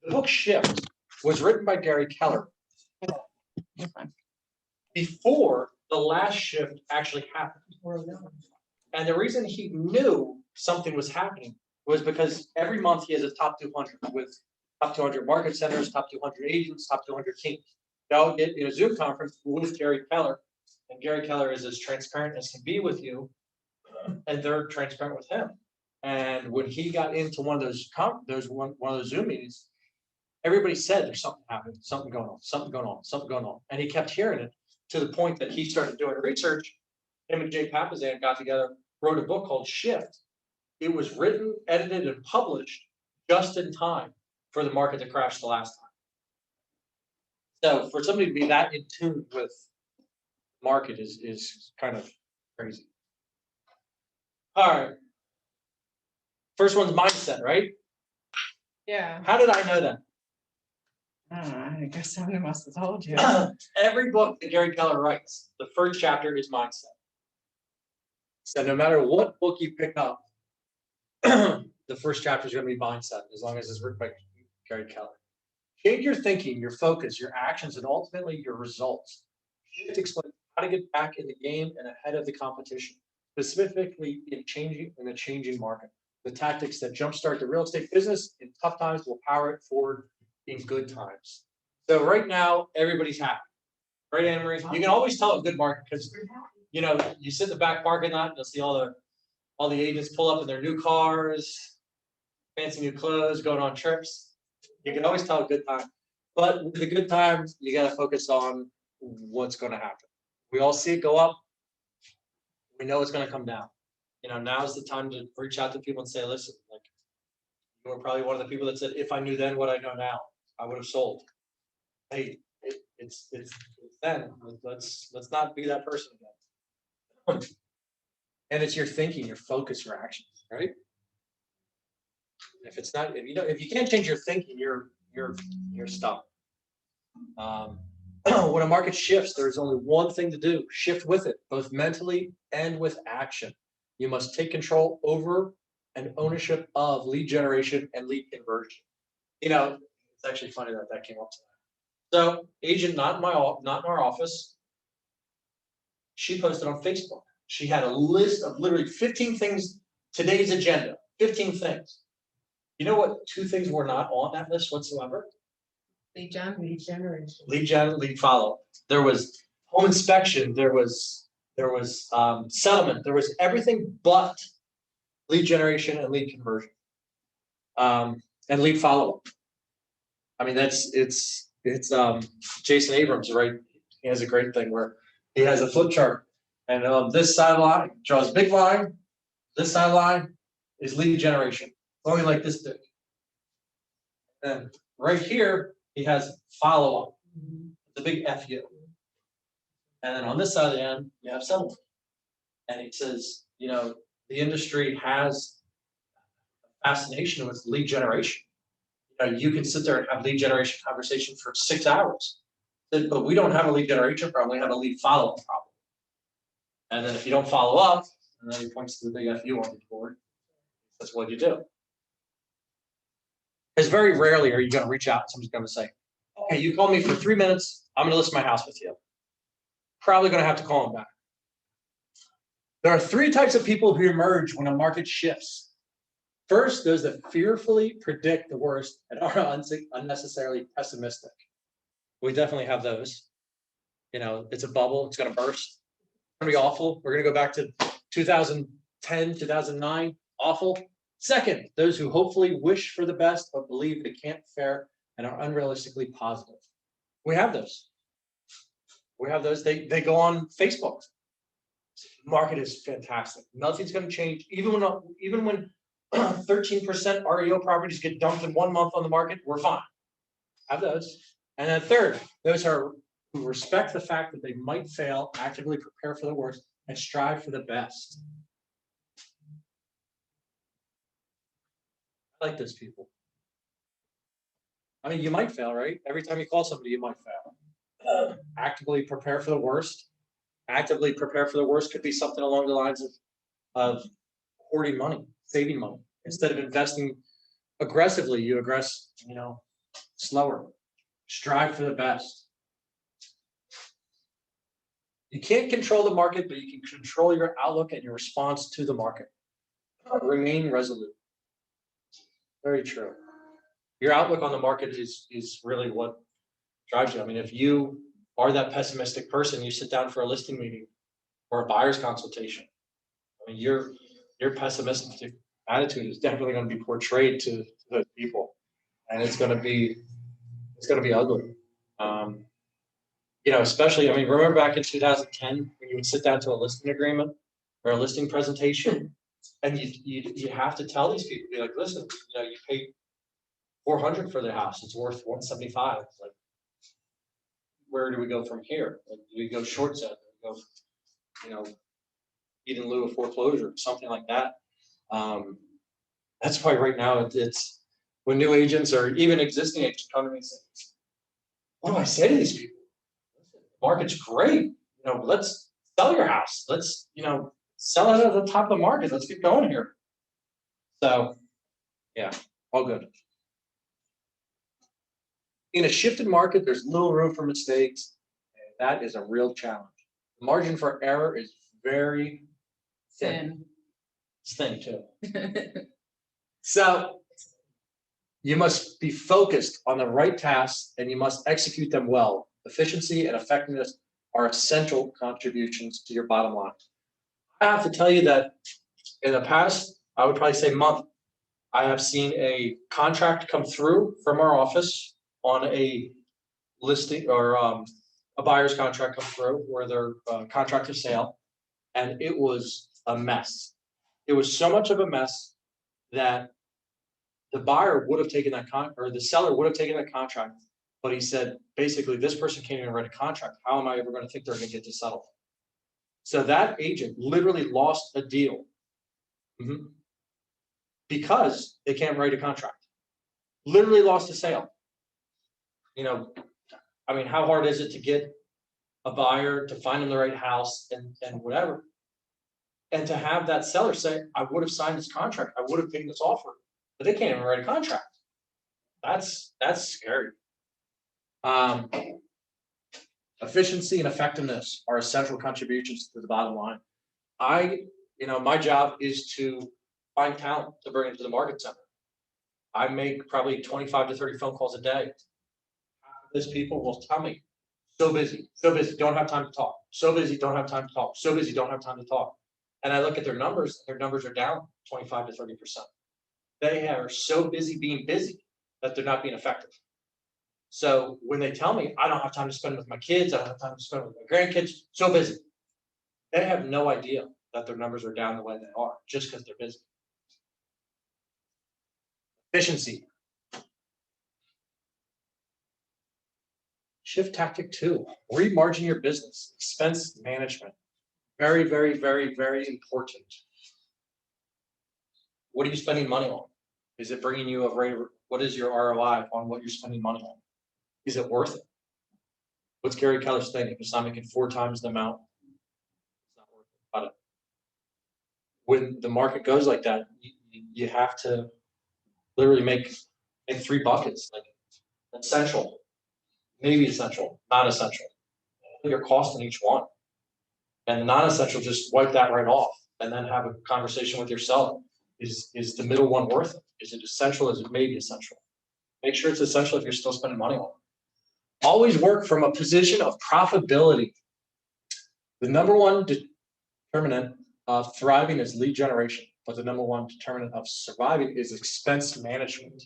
The book Shift was written by Gary Keller You're fine. before the last shift actually happened. And the reason he knew something was happening was because every month he has a top 200 with top 200 market centers, top 200 agents, top 200 teams. They'll get in a Zoom conference with Gary Keller, and Gary Keller is as transparent as can be with you, and they're transparent with him. And when he got into one of those Zoom meetings, everybody said there's something happening, something going on, something going on, something going on, and he kept hearing it to the point that he started doing research. Him and Jay Papasan got together, wrote a book called Shift. It was written, edited, and published just in time for the market to crash the last time. So for somebody to be that in tune with market is kind of crazy. All right. First one's mindset, right? Yeah. How did I know that? I don't know. I guess somebody must have told you. Every book that Gary Keller writes, the first chapter is mindset. So no matter what book you pick up, the first chapter is going to be mindset, as long as it's written by Gary Keller. Change your thinking, your focus, your actions, and ultimately your results. Shift explains how to get back in the game and ahead of the competition, specifically in a changing market. The tactics that jumpstart the real estate business in tough times will power it forward in good times. So right now, everybody's happy, right, Anne Marie? You can always tell a good market because you sit in the back parking lot and you'll see all the agents pull up in their new cars, fancy new clothes, going on trips. You can always tell a good time. But with the good times, you got to focus on what's going to happen. We all see it go up. We know it's going to come down. Now's the time to reach out to people and say, listen, like, you were probably one of the people that said, if I knew then what I know now, I would have sold. Hey, it's then. Let's not be that person again. And it's your thinking, your focus, your actions, right? If it's not, if you can't change your thinking, you're stuck. When a market shifts, there's only one thing to do: shift with it, both mentally and with action. You must take control over and ownership of lead generation and lead conversion. It's actually funny that came up tonight. So, agent not in our office, she posted on Facebook. She had a list of literally 15 things, today's agenda, 15 things. You know what 2 things were not on that list whatsoever? Lead generation. Lead gen, lead follow. There was home inspection, there was settlement, there was everything but lead generation and lead conversion. And lead follow. I mean, it's Jason Abrams, right? He has a great thing where he has a flip chart, and this sideline draws a big line. This sideline is lead generation, only like this big. And right here, he has follow up, the big FU. And then on this side of the end, you have settlement. And he says, the industry has a fascination with lead generation. You can sit there and have lead generation conversation for 6 hours, but we don't have a lead generation problem. We have a lead follow-up problem. And then if you don't follow up, and then he points to the big FU on the board, that's what you do. Because very rarely are you going to reach out and somebody's going to say, okay, you called me for 3 minutes, I'm going to list my house with you. Probably going to have to call them back. There are 3 types of people who emerge when a market shifts. First, those that fearfully predict the worst and are unnecessarily pessimistic. We definitely have those. It's a bubble, it's going to burst. It's going to be awful. We're going to go back to 2010, 2009, awful. Second, those who hopefully wish for the best but believe they can't fare and are unrealistically positive. We have those. They go on Facebook. Market is fantastic. Nothing's going to change. Even when 13% REO properties get dumped in 1 month on the market, we're fine. Have those. And then third, those who respect the fact that they might fail, actively prepare for the worst, and strive for the best. I like those people. I mean, you might fail, right? Every time you call somebody, you might fail. Actively prepare for the worst. Actively prepare for the worst could be something along the lines of hoarding money, saving money. Instead of investing aggressively, you slower. Strive for the best. You can't control the market, but you can control your outlook and your response to the market. Remain resolute. Very true. Your outlook on the market is really what drives you. I mean, if you are that pessimistic person, you sit down for a listing meeting or a buyer's consultation. I mean, your pessimistic attitude is definitely going to be portrayed to the people, and it's going to be ugly. Especially, I mean, remember back in 2010 when you would sit down to a listing agreement or a listing presentation, and you have to tell these people, be like, listen, you paid $400 for the house, it's worth $175. Like, where do we go from here? Like, do we go short sale? Do we go, eat in lieu of foreclosure, something like that. That's why right now it's when new agents or even existing agents come to me and say, what do I say to these people? The market's great. Let's sell your house. Let's, sell it at the top of the market. Let's get going here. So, yeah, all good. In a shifted market, there's little room for mistakes, and that is a real challenge. The margin for error is very thin. It's thin too. So you must be focused on the right tasks and you must execute them well. Efficiency and effectiveness are essential contributions to your bottom line. I have to tell you that in the past, I would probably say month, I have seen a contract come through from our office on a listing or a buyer's contract come through where their contract of sale, and it was a mess. It was so much of a mess that the buyer would have taken that or the seller would have taken that contract, but he said, basically, this person can't even write a contract. How am I ever going to think they're going to get to settle? So that agent literally lost a deal because they can't write a contract. Literally lost a sale. I mean, how hard is it to get a buyer to find them the right house and whatever? And to have that seller say, I would have signed this contract, I would have taken this offer, but they can't even write a contract. That's scary. Efficiency and effectiveness are essential contributions to the bottom line. My job is to find talent to bring into the market center. I make probably 25 to 30 phone calls a day. These people will tell me, so busy, don't have time to talk. So busy, don't have time to talk. So busy, don't have time to talk. And I look at their numbers are down 25 to 30%. They are so busy being busy that they're not being effective. So when they tell me, I don't have time to spend with my kids, I don't have time to spend with my grandkids, so busy, they have no idea that their numbers are down the way they are just because they're busy. Efficiency. Shift tactic 2, remargin your business, expense management. Very, very, very, very important. What are you spending money on? Is it bringing you a rate? What is your ROI on what you're spending money on? Is it worth it? What's Gary Keller saying? If it's not making 4 times the amount, it's not worth it. But when the market goes like that, you have to literally make 3 buckets, like essential, maybe essential, not essential. Your cost in each one. And the non-essential, just wipe that right off and then have a conversation with your seller. Is the middle one worth it? Is it essential? Is it maybe essential? Make sure it's essential if you're still spending money on it. Always work from a position of profitability. The number one determinant of thriving is lead generation, but the number one determinant of surviving is expense management.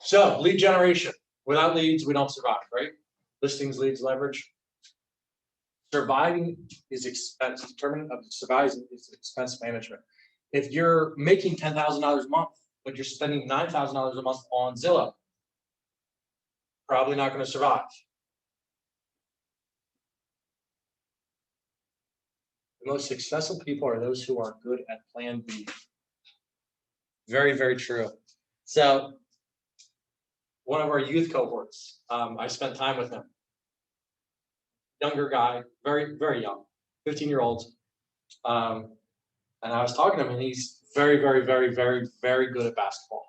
So lead generation, without leads, we don't survive, right? Listings, leads, leverage. Surviving is expense. Determinant of surviving is expense management. If you're making $10,000 a month, but you're spending $9,000 a month on Zillow, probably not going to survive. The most successful people are those who are good at plan B. Very, very true. So one of our youth cohorts, I spent time with him. Younger guy, very, very young, 15-year-old. And I was talking to him, and he's very, very, very, very, very good at basketball.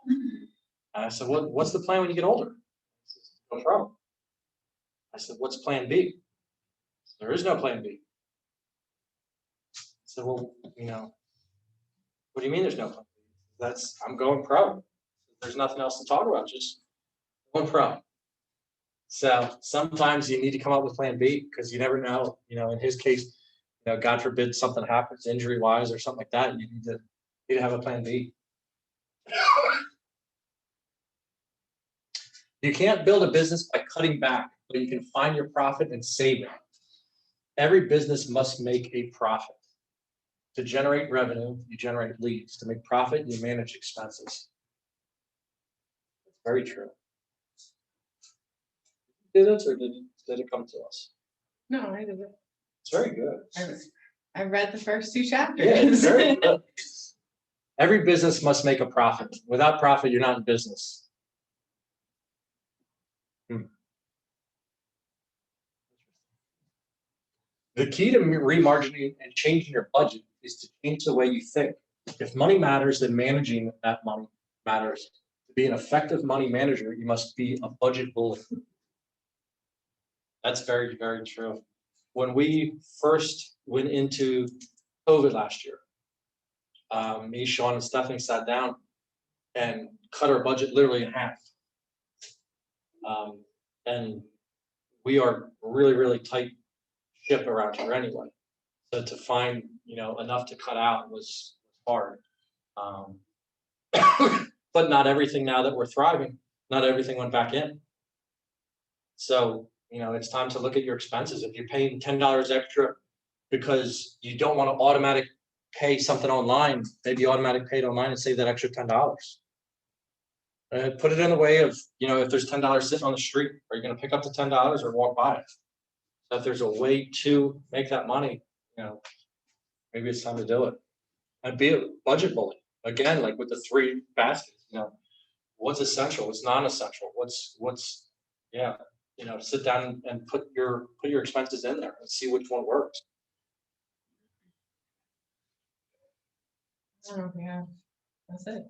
I said, what's the plan when you get older? He says, no problem. I said, what's plan B? There is no plan B. I said, well, what do you mean there's no plan B? I'm going pro. There's nothing else to talk about, just going pro. So sometimes you need to come up with plan B because you never know, in his case, God forbid something happens injury wise or something like that. You need to have a plan B. You can't build a business by cutting back, but you can find your profit and save it. Every business must make a profit. To generate revenue, you generate leads. To make profit, you manage expenses. It's very true. Did it or did it come to us? No, I did it. It's very good. I read the first 2 chapters. Yeah, it's very good. Every business must make a profit. Without profit, you're not in business. The key to remargining and changing your budget is to change the way you think. If money matters, then managing that money matters. To be an effective money manager, you must be a budget bully. That's very, very true. When we first went into COVID last year, me, Sean, and Stephanie sat down and cut our budget literally in half. And we are really, really tight ship around here anyway. So to find, enough to cut out was hard. But not everything now that we're thriving, not everything went back in. So, it's time to look at your expenses. If you're paying $10 extra because you don't want to automatic pay something online, maybe automatic pay it online and save that extra $10. Put it in the way of, if there's $10 sitting on the street, are you going to pick up the $10 or walk by it? So if there's a way to make that money, maybe it's time to do it. And be a budget bully. Again, like with the 3 baskets, what's essential, what's non-essential, sit down and put your expenses in there and see which one works. Oh, yeah, that's it.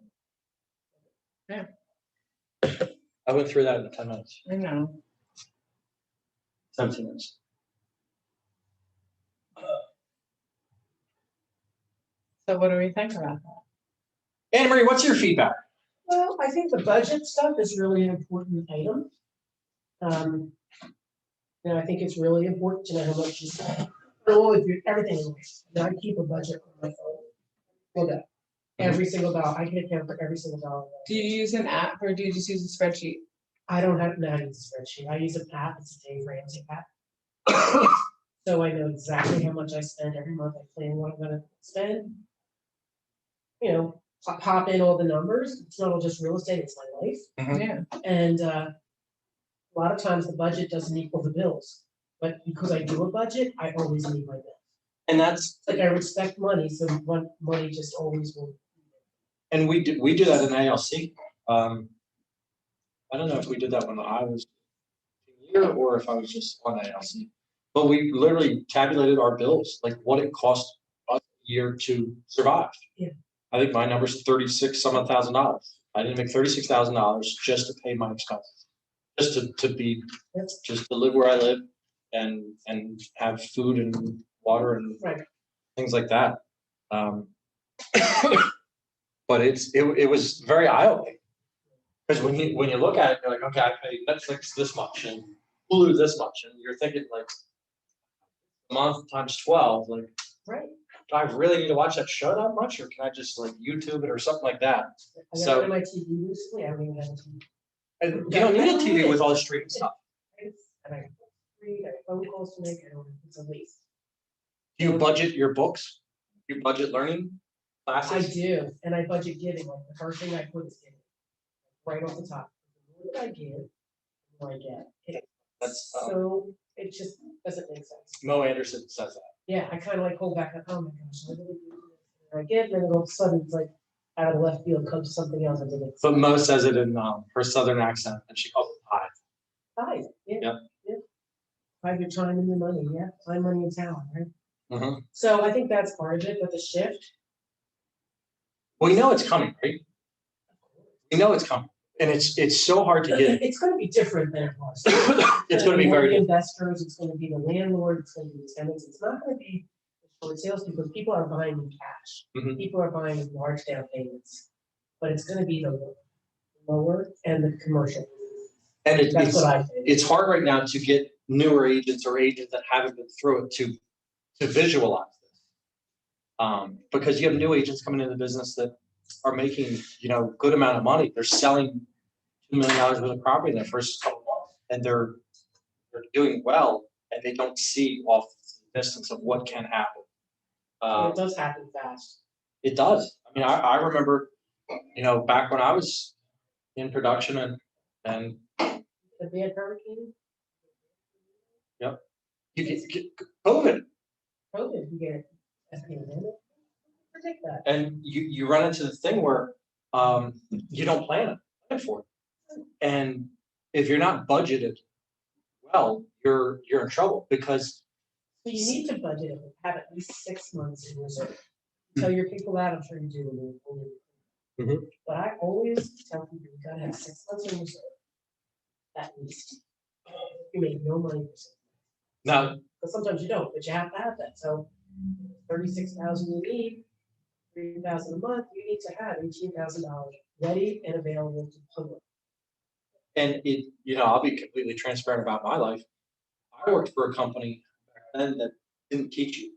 Yeah, I went through that in 10 minutes, I know. 17 minutes. So what do we think about that? Anna Marie, what's your feedback? Well, I think the budget stuff is really an important item. I think it's really important to know how much you spend. Everything in there. I keep a budget on my phone. Okay. Every single dollar. I can account for every single dollar. Do you use an app or do you just use a spreadsheet? I don't have to use a spreadsheet. I use an app. It's a Dave Ramsey app. So I know exactly how much I spend every month. I plan what I'm gonna spend. Pop in all the numbers. It's not all just real estate, it's my life. Mm-hmm. Yeah. And a lot of times the budget doesn't equal the bills. But because I do a budget, I always need my bills. And that's Like I respect money, so money just always will. and we do that in ALC. I don't know if we did that when I was here or if I was just on ALC. But we literally tabulated our bills, like what it cost us a year to survive. Yeah. I think my number's $36,000. I didn't make $36,000 just to pay my expenses, just to live where I live and have food and water and Right. things like that. But it was very eye-opening because when you look at it, you're like, okay, I pay Netflix this much and Hulu this much, and you're thinking like a month times 12, like, Right. do I really need to watch that show that much, or can I just like YouTube it or something like that? I got So- on my TV recently. I don't even have a TV. And you don't need a TV with all the streaming stuff. And I read, I have phone calls to make. It's a waste. Do you budget your books? You budget learning I classes? do, and I budget giving. Like the first thing I put is giving, right off the top. The more that I give, the more I get. That's So it just doesn't make sense. Mo Anderson says that. Yeah, I kind of like hold back. Oh my gosh, I really do this. And I give, and then all of a sudden it's like out of left field comes something else. I did it. But Mo says it in her southern accent, and she calls it pie. Five. Yeah. Yep. Yeah. Five your time and your money. Yeah. Time, money, and talent. Right. Mm-hmm. So I think that's part of it, but the shift. We know it's coming, right? We know it's coming. And it's so hard to get. It's gonna be different than it was. It's gonna be more very the different. investors, it's gonna be the landlord, it's gonna be the tenants, it's not gonna be the short sales because people are buying in cash. Mhm. People are buying large down payments, but it's gonna be the lower and the commercial. And That's what I think. it's hard right now to get newer agents or agents that haven't been through it to visualize this. Because you have new agents coming into the business that are making, good amount of money. They're selling $2 million worth of property in their first couple months, and they're doing well, and they don't see off the distance of what can happen. It does happen fast. It does. I mean, I remember, back when I was in production and The bad hurricane, you get COVID, COVID, you get a pandemic. Predict that. and you run into the thing where you don't plan for it. And if you're not budgeted well, you're in trouble because So you need to budget it, have at least 6 months in reserve. Tell your people that, I'm sure you do. Mhm. But I always tell people, you gotta have 6 months in reserve. At least. You make no money for 6 now months, but sometimes you don't, but you have to have that, so 36,000 you need, 3,000 a month, you need to have $18,000 ready and available to public. and I'll be completely transparent about my life. I worked for a company back then that didn't teach you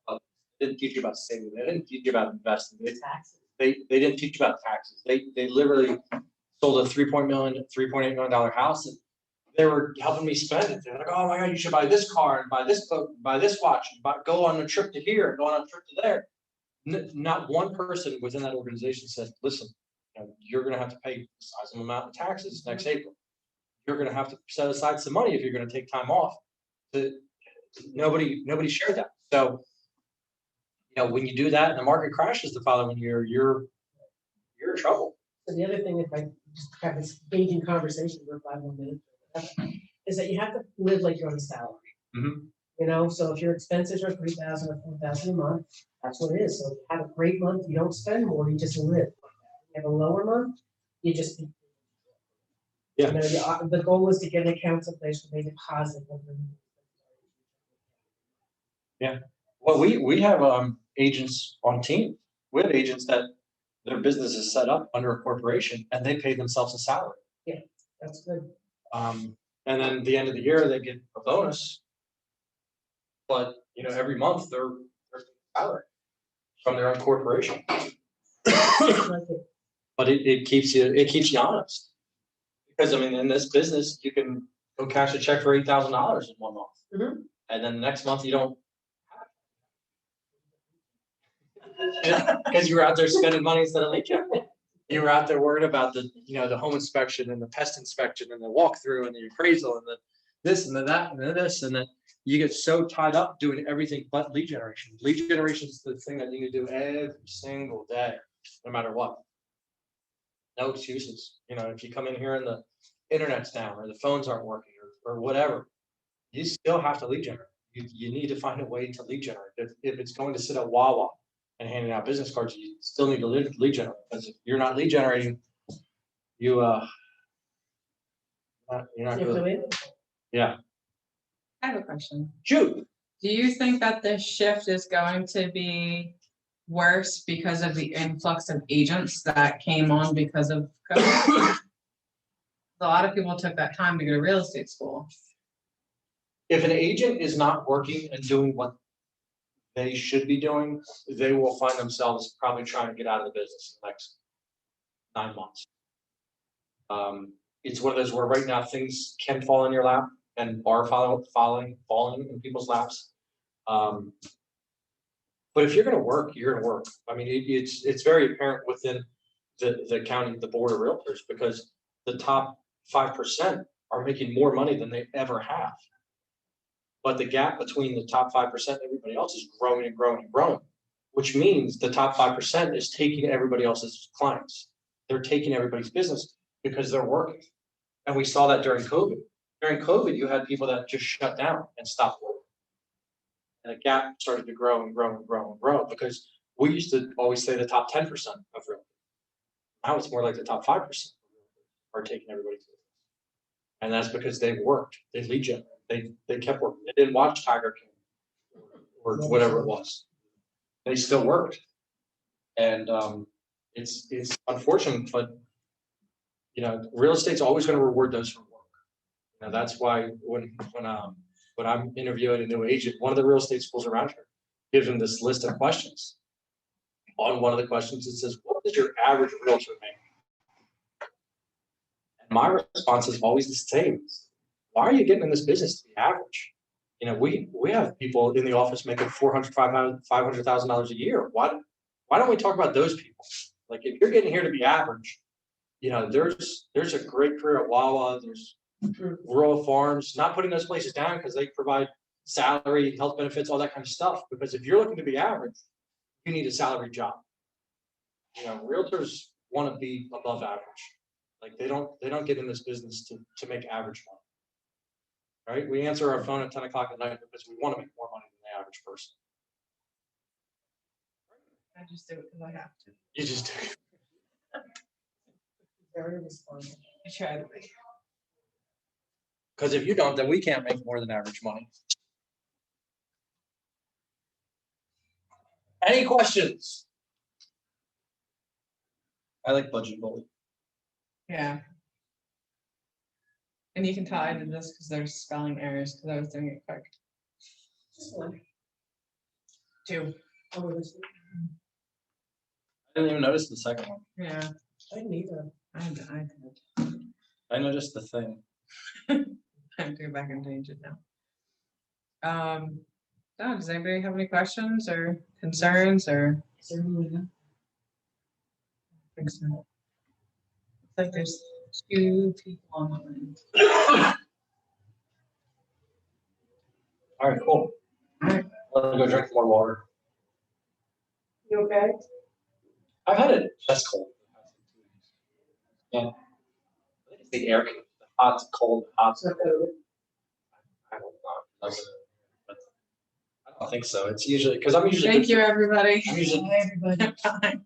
about, didn't teach you about saving, they didn't teach you about investing, Taxes. they didn't teach you about taxes. They literally sold a $3.8 million house, and they were helping me spend it. They're like, oh my God, you should buy this car and buy this boat, buy this watch, and go on a trip to here, and go on a trip to there. Not one person within that organization said, listen, you're going to have to pay a sizable amount of taxes next April. You're going to have to set aside some money if you're going to take time off. Nobody shared that. So, when you do that and the market crashes the following year, you're in trouble. So the other thing, if I just have this engaging conversation for 5 more minutes, is that you have to live like you're on a salary. Mhm. So if your expenses are 3,000 or 4,000 a month, that's what it is. So if you have a great month, you don't spend more, you just live. If you have a lower month, you just. Yeah. The goal is to get an account someplace where they deposit. Yeah. Well, we have agents on team. We have agents that their business is set up under a corporation and they pay themselves a salary. That's good. And then at the end of the year, they get a bonus. But every month they're salary from their own corporation. But it keeps you honest. Because in this business, you can go cash a check for $8,000 in 1 month. Mhm. And then the next month you don't. Because you were out there spending money instead of leeching. You were out there worried about the home inspection and the pest inspection and the walkthrough and the appraisal and the this and the that and the this, and then you get so tied up doing everything but lead generation. Lead generation is the thing that you need to do every single day, no matter what. No excuses. If you come in here and the internet's down or the phones aren't working or whatever, you still have to lead generate. You need to find a way to lead generate. If it's going to sit at Wawa and handing out business cards, you still need to lead generate. Because if you're not lead generating, you're not good. Yeah. I have a question. Shoot. Do you think that this shift is going to be worse because of the influx of agents that came on because of COVID? A lot of people took that time to go to real estate school. If an agent is not working and doing what they should be doing, they will find themselves probably trying to get out of the business in the next 9 months. It's one of those where right now things can fall in your lap and are falling in people's laps. But if you're going to work, you're going to work. I mean, it's very apparent within the county, the board of realtors, because the top 5% are making more money than they ever have. But the gap between the top 5% and everybody else is growing and growing and growing, which means the top 5% is taking everybody else's clients. They're taking everybody's business because they're working. And we saw that during COVID. During COVID, you had people that just shut down and stopped working. And the gap started to grow and grow and grow and grow because we used to always say the top 10% of realtors. Now it's more like the top 5%, are taking everybody to. And that's because they worked, they lead gen, they kept working, they didn't watch Tiger King or whatever it was. They still worked. And it's unfortunate, but real estate's always gonna reward those who work. That's why when I'm interviewing a new agent, one of the real estate schools around here gives them this list of questions. On one of the questions, it says, what does your average realtor make? And my response is always the same. Why are you getting in this business to be average? We have people in the office making $400,000-$500,000 a year. Why don't we talk about those people? Like, if you're getting here to be average, there's a great career at Wawa, there's rural farms, not putting those places down because they provide salary, health benefits, all that kind of stuff. Because if you're looking to be average, you need a salary job. Realtors want to be above average. Like, they don't get in this business to make average money. Right? We answer our phone at 10 o'clock at night because we want to make more money than the average person. I just do it because I have to. You just do. Very responsible. I try to be. Because if you don't, then we can't make more than average money. Any questions? I like budget bully. Yeah. And you can tell I did this because there's spelling errors because I was doing it quick. Just one. 2. Oh, it was- I didn't even notice the second one. Yeah, I didn't either. I did. I noticed the thing. I have to go back and change it now. Does anybody have any questions or concerns or? Is there any- I think so. Looks like there's 2 people online. All right, cool. All right. I'm gonna go drink more water. You okay? I've had a chest cold. Yeah. I think it's the air, the hot, cold, hot. It's not COVID. I don't think so. It's usually, because I'm usually. Thank you, everybody. I'm usually Hi, everybody. Bye.